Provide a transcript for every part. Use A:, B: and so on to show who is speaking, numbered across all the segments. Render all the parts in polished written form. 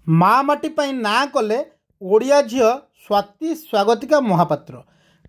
A: माँ माटी पाई ना कले ओडिया झील स्वाति स्वागतिका महापात्र।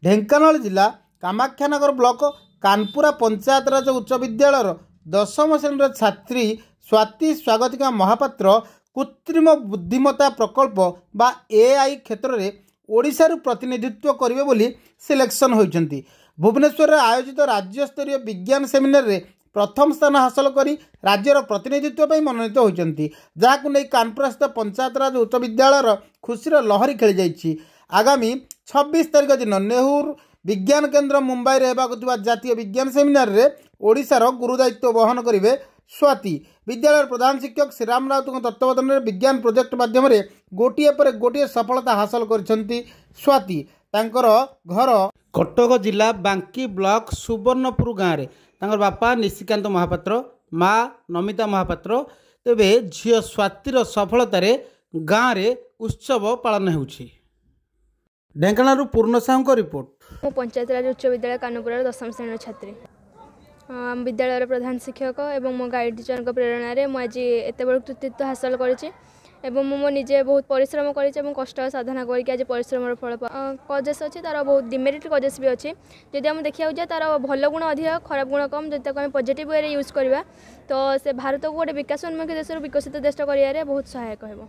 A: ढेंकानाल जिला कामाख्यानगर ब्लॉक कानपुरा पंचायतराज उच्च विद्यालय दशम श्रेणी छात्री स्वाति स्वागतिका महापात्र कृत्रिम बुद्धिमत्ता प्रकल्प बा एआई क्षेत्र में ओडिशारू प्रतिनिधित्व करेंगे बोली सिलेक्शन होती। भुवनेश्वर आयोजित राज्यस्तरीय विज्ञान सेमिनार रे प्रथम स्थान हासिल कर राज्यर प्रतिनिधित्व पर मनोनीत होती, जहां नहीं कानपुर स्थित पंचायतराज उच्च विद्यालय खुशीर लहरी खेली जाइए। आगामी 26 तारिख दिन नेहरू विज्ञान केन्द्र मुंबई में जातीय विज्ञान सेमिनार रे ओडिशार गुरुदायित्व वहन करेंगे स्वाति। विद्यालय प्रधान शिक्षक श्रीराम राउत तत्वावधान में विज्ञान प्रोजेक्ट माध्यम गोटे पर गोटे सफलता हासिल कर स्वाति। तांकर घर कटक जिला बांकी ब्लॉक सुवर्णपुर गाँव में बापा निशिकांत महापात्र, माँ नमिता महापात्र। तेबे झील स्वातिर सफलतार गाँव में उत्सव पालन होउछि। ढेंकानाल पूर्ण साहू रिपोर्ट।
B: मो पंचायतराज उच्च विद्यालय कानपुर दशम श्रेणी छात्री। विद्यालय प्रधान शिक्षक एवं मो गाइड टीचर प्रेरणा मुझे एत बड़ कृतित्व हासिल करी मो निजे बहुत परिश्रम कर कष्ट साधना करके आज परिश्रम फल कजेस अच्छी तार बहुत डिमेरिट कजेस भी अच्छी। जदि आम देखा जाए तार भल गुण अधिक खराब गुण कम, जब आम पॉजिटिव वे यूज करवा तो से भारत को गोटे विकासोन्मुखी देश विकसित देश कर बहुत सहायक हो।